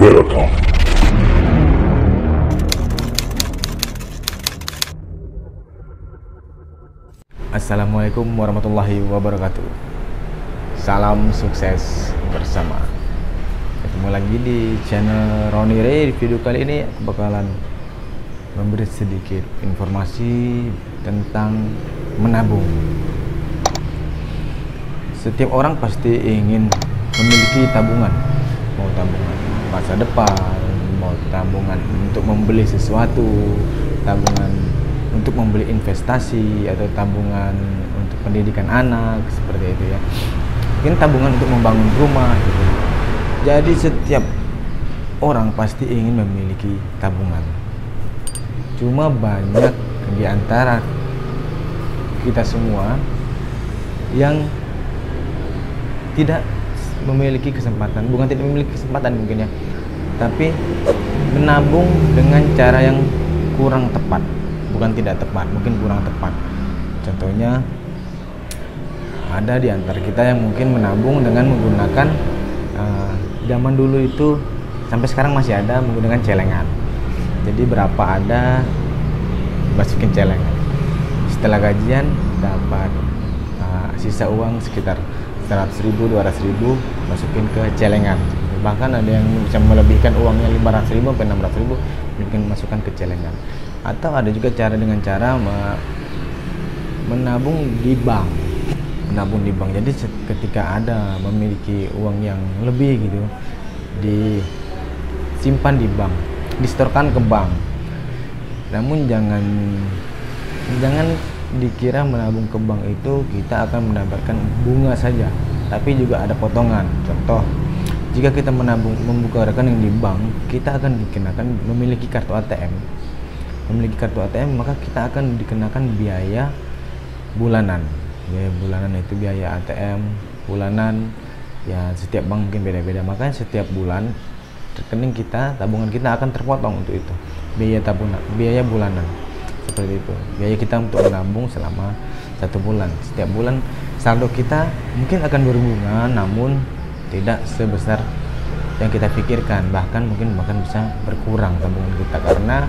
Welcome. Assalamualaikum warahmatullahi wabarakatuh. Salam sukses bersama. Ketemu lagi di channel Roni Ray. Di video kali ini aku bakalan memberi sedikit informasi tentang menabung. Setiap orang pasti ingin memiliki tabungan, mau tabungan masa depan, mau tabungan untuk membeli sesuatu, tabungan untuk membeli investasi, atau tabungan untuk pendidikan anak, seperti itu ya. Mungkin tabungan untuk membangun rumah gitu. Jadi setiap orang pasti ingin memiliki tabungan. Cuma banyak di antara kita semua yang tidak memiliki kesempatan, bukan tidak memiliki kesempatan mungkin ya, tapi menabung dengan cara yang kurang tepat. Bukan tidak tepat, mungkin kurang tepat. Contohnya, ada di antara kita yang mungkin menabung dengan menggunakan zaman dulu itu sampai sekarang masih ada menggunakan celengan. Jadi berapa ada masukin celengan. Setelah gajian dapat sisa uang sekitar 100.000, 200.000 masukin ke celengan. Bahkan ada yang bisa melebihkan uangnya 500.000 sampai 600.000 mungkin masukkan ke celengan. Atau ada juga dengan cara menabung di bank. Menabung di bank. Jadi ketika ada memiliki uang yang lebih gitu, disimpan di bank, disetorkan ke bank. Namun jangan dikira menabung ke bank itu kita akan mendapatkan bunga saja, tapi juga ada potongan. Contoh, jika kita membuka rekening di bank, kita akan dikenakan memiliki kartu ATM. Memiliki kartu ATM, maka kita akan dikenakan biaya bulanan. Biaya bulanan itu biaya ATM bulanan. Ya, setiap bank mungkin beda-beda. Makanya setiap bulan rekening kita, tabungan kita akan terpotong untuk itu. Biaya bulanan. Seperti itu. Biaya kita untuk menabung selama 1 bulan. Setiap bulan saldo kita mungkin akan berbunga, namun tidak sebesar yang kita pikirkan. Bahkan bisa berkurang tabungan kita karena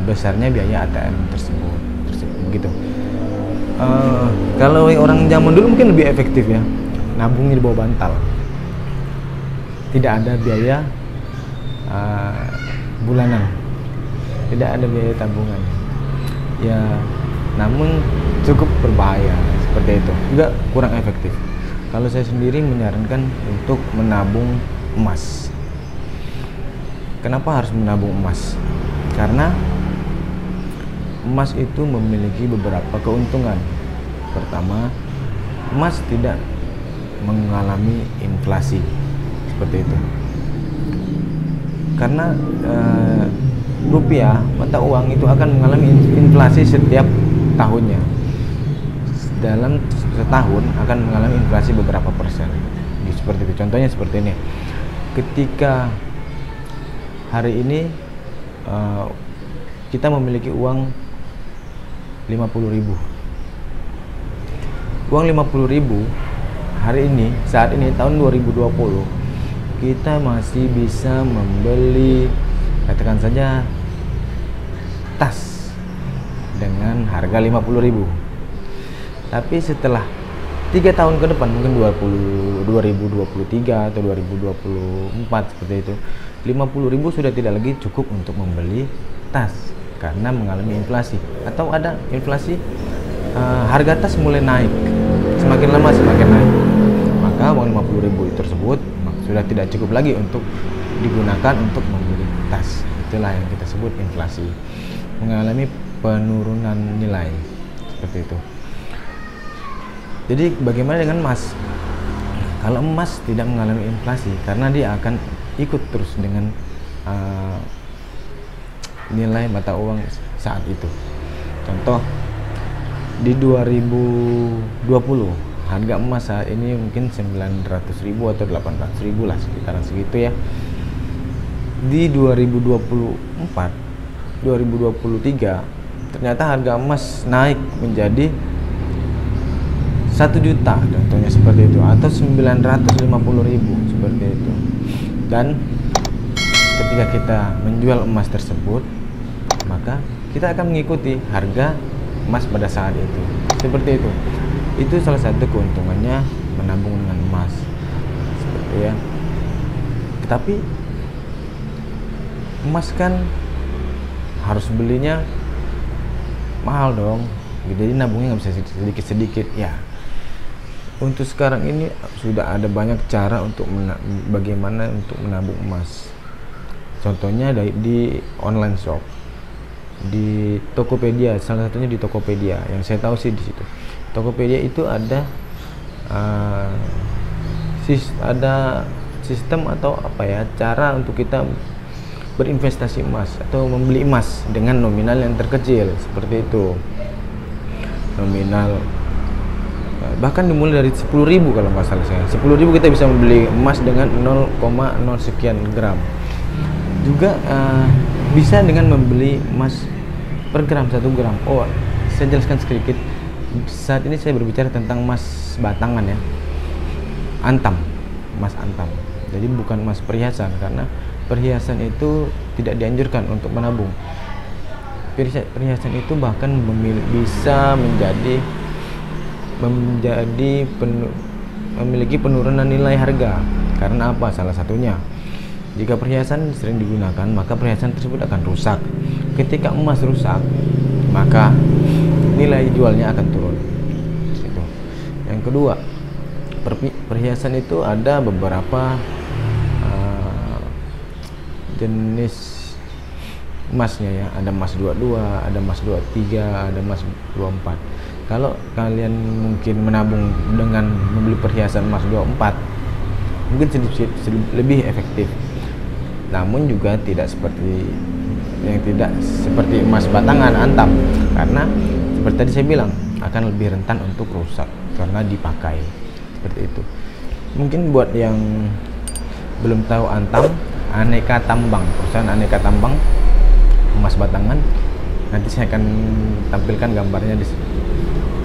besarnya biaya ATM tersebut begitu. Kalau orang zaman dulu mungkin lebih efektif ya, nabungnya di bawah bantal, tidak ada biaya bulanan, tidak ada biaya tabungan ya, namun cukup berbahaya seperti itu, juga kurang efektif. Kalau saya sendiri menyarankan untuk menabung emas. Kenapa harus menabung emas? Karena emas itu memiliki beberapa keuntungan. Pertama, emas tidak mengalami inflasi seperti itu. Karena rupiah, mata uang itu akan mengalami inflasi setiap tahunnya. Dalam setahun akan mengalami inflasi beberapa persen. Seperti itu. Contohnya seperti ini. Ketika hari ini kita memiliki uang 50.000. Uang 50.000 hari ini, saat ini tahun 2020, kita masih bisa membeli, katakan saja, tas dengan harga 50.000. Tapi setelah 3 tahun ke depan, mungkin 2023 atau 2024 seperti itu, 50.000 sudah tidak lagi cukup untuk membeli tas karena mengalami inflasi, atau ada inflasi, harga tas mulai naik, semakin lama semakin naik. Maka uang 50.000 tersebut sudah tidak cukup lagi untuk digunakan untuk membeli tas. Itulah yang kita sebut inflasi, mengalami penurunan nilai seperti itu. Jadi bagaimana dengan emas? Kalau emas tidak mengalami inflasi karena dia akan ikut terus dengan nilai mata uang saat itu. Contoh, di 2020 harga emas saat ini mungkin 900.000 atau 800.000 lah, sekitaran segitu ya. Di 2024, 2023 ternyata harga emas naik menjadi 1 juta, contohnya seperti itu, atau 950.000 seperti itu. Dan ketika kita menjual emas tersebut, maka kita akan mengikuti harga emas pada saat itu. Seperti itu. Itu salah satu keuntungannya menabung dengan emas. Seperti ya. Tetapi emas kan harus belinya mahal dong. Jadi nabungnya nggak bisa sedikit-sedikit ya. Untuk sekarang ini sudah ada banyak cara untuk bagaimana untuk menabung emas. Contohnya di online shop, di Tokopedia, salah satunya di Tokopedia. Yang saya tahu sih di situ. Tokopedia itu ada sistem atau apa ya, cara untuk kita berinvestasi emas atau membeli emas dengan nominal yang terkecil, seperti itu. Nominal bahkan dimulai dari 10.000 kalau nggak salah saya. 10.000 kita bisa membeli emas dengan 0,0 sekian gram. Juga bisa dengan membeli emas per gram 1 gram. Oh, saya jelaskan sedikit. Saat ini saya berbicara tentang emas batangan ya, antam, emas antam. Jadi bukan emas perhiasan, karena perhiasan itu tidak dianjurkan untuk menabung. Perhiasan itu bahkan bisa memiliki penurunan nilai harga. Karena apa? Salah satunya, jika perhiasan sering digunakan, maka perhiasan tersebut akan rusak. Ketika emas rusak, maka nilai jualnya akan turun. Itu. Yang kedua, perhiasan itu ada beberapa jenis emasnya ya. Ada emas 22, ada emas 23, ada emas 24. Kalau kalian mungkin menabung dengan membeli perhiasan emas 24, mungkin sedikit lebih efektif. Namun juga tidak seperti emas batangan antam, karena seperti tadi saya bilang akan lebih rentan untuk rusak karena dipakai. Seperti itu. Mungkin buat yang belum tahu antam, Aneka Tambang, perusahaan Aneka Tambang emas batangan, nanti saya akan tampilkan gambarnya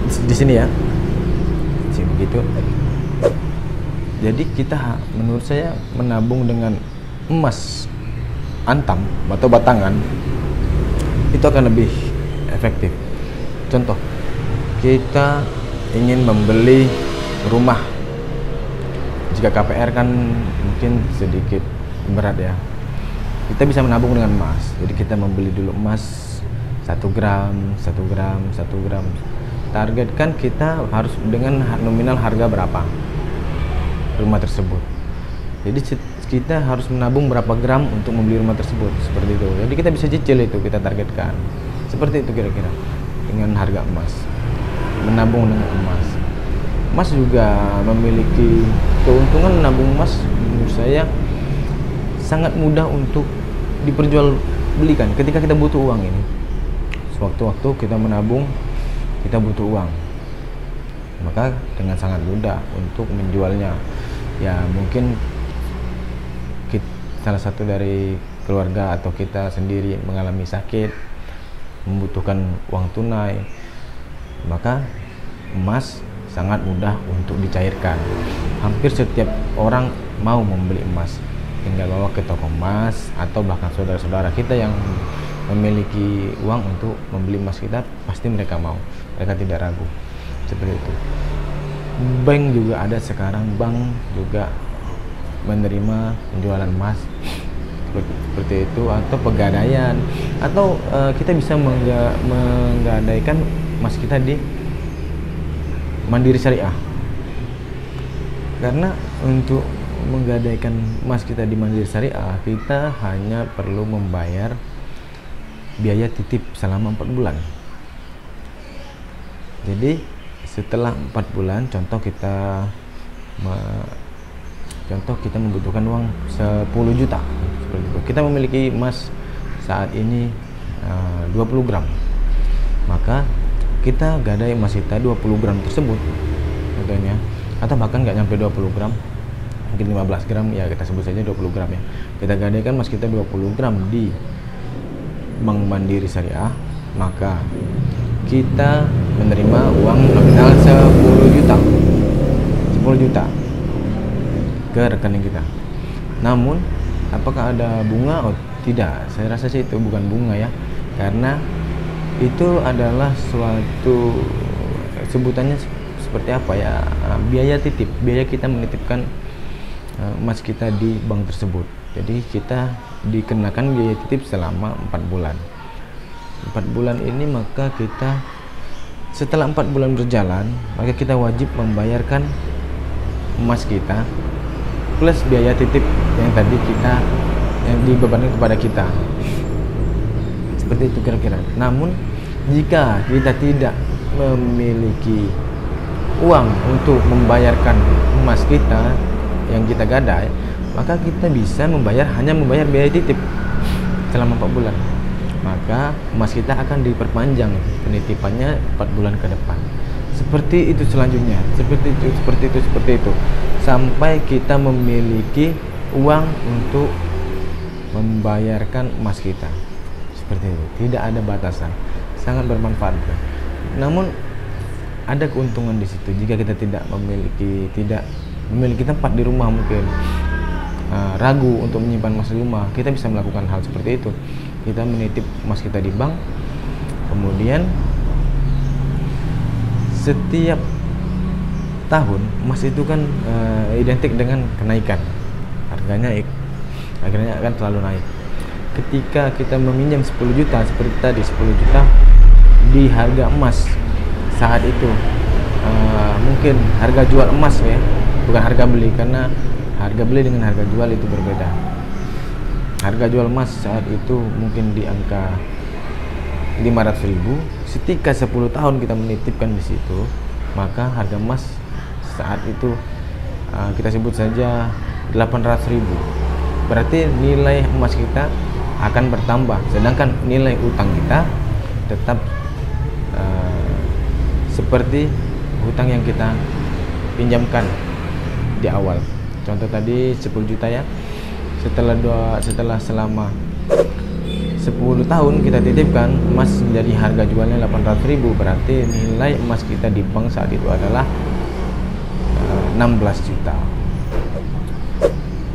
di sini ya. Begitu. Jadi kita, menurut saya, menabung dengan emas antam atau batangan itu akan lebih efektif. Contoh, kita ingin membeli rumah. Jika KPR kan mungkin sedikit berat ya, kita bisa menabung dengan emas. Jadi kita membeli dulu emas 1 gram. Targetkan kita harus dengan nominal harga berapa rumah tersebut. Jadi kita harus menabung berapa gram untuk membeli rumah tersebut, seperti itu. Jadi kita bisa cicil, itu kita targetkan. Seperti itu kira-kira dengan harga emas. Menabung dengan emas. Emas juga memiliki keuntungan. Menabung emas menurut saya sangat mudah untuk diperjualbelikan ketika kita butuh uang ini. Sewaktu-waktu kita menabung, kita butuh uang, maka dengan sangat mudah untuk menjualnya. Ya mungkin salah satu dari keluarga atau kita sendiri mengalami sakit, membutuhkan uang tunai, maka emas sangat mudah untuk dicairkan. Hampir setiap orang mau membeli emas, tinggal bawa ke toko emas, atau bahkan saudara-saudara kita yang memiliki uang untuk membeli emas kita, pasti mereka mau, mereka tidak ragu. Seperti itu. Bank juga ada sekarang, bank juga menerima penjualan emas seperti itu, atau pegadaian, atau kita bisa menggadaikan emas kita di Mandiri Syariah. Karena untuk menggadaikan emas kita di Mandiri Syariah, kita hanya perlu membayar biaya titip selama 4 bulan. Jadi setelah 4 bulan, contoh kita membutuhkan uang 10 juta, seperti itu. Kita memiliki emas saat ini 20 gram, maka kita gadai emas kita 20 gram tersebut contohnya, atau bahkan nggak nyampe 20 gram, mungkin 15 gram ya, kita sebut saja 20 gram ya. Kita gadaikan emas kita 20 gram di Bank Mandiri Syariah, maka kita menerima uang nominal 10 juta ke rekening kita. Namun Apakah ada bunga? Oh tidak, saya rasa sih itu bukan bunga ya, karena itu adalah suatu sebutannya seperti apa ya, biaya titip, biaya kita menitipkan emas kita di bank tersebut. Jadi kita dikenakan biaya titip selama 4 bulan. 4 bulan ini maka kita setelah 4 bulan berjalan, maka kita wajib membayarkan emas kita plus biaya titip yang tadi yang dibebankan kepada kita. Seperti itu kira-kira. Namun jika kita tidak memiliki uang untuk membayarkan emas kita yang kita gadai, maka kita bisa hanya membayar biaya titip selama 4 bulan. Maka emas kita akan diperpanjang penitipannya 4 bulan ke depan. Seperti itu selanjutnya, seperti itu sampai kita memiliki uang untuk membayarkan emas kita. Seperti itu, tidak ada batasan, sangat bermanfaat. Namun ada keuntungan di situ jika kita tidak memiliki tempat di rumah, mungkin ragu untuk menyimpan emas di rumah. Kita bisa melakukan hal seperti itu. Kita menitip emas kita di bank, kemudian setiap tahun emas itu kan identik dengan kenaikan harganya, akhirnya akan selalu naik. Ketika kita meminjam 10 juta seperti tadi, 10 juta di harga emas saat itu, mungkin harga jual emas ya, bukan harga beli, karena harga beli dengan harga jual itu berbeda. Harga jual emas saat itu mungkin di angka 500.000. Ketika 10 tahun kita menitipkan di situ, maka harga emas saat itu kita sebut saja 800.000. Berarti nilai emas kita akan bertambah, sedangkan nilai utang kita tetap seperti hutang yang kita pinjamkan di awal. Contoh tadi 10 juta ya, setelah selama 10 tahun kita titipkan, emas menjadi harga jualnya 800.000, berarti nilai emas kita di bank saat itu adalah 16 juta.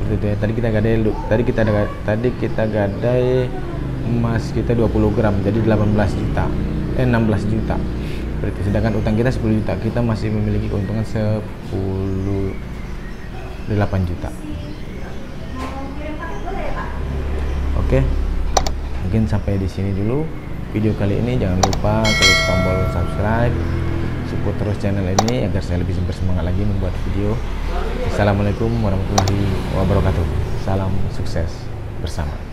Seperti itu ya. Tadi kita gadai emas kita 20 gram, jadi 16 juta. Berarti sedangkan utang kita 10 juta, kita masih memiliki keuntungan 8 juta. Oke, mungkin sampai di sini dulu video kali ini. Jangan lupa klik tombol subscribe, support terus channel ini agar saya lebih bersemangat lagi membuat video. Assalamualaikum warahmatullahi wabarakatuh. Salam sukses bersama.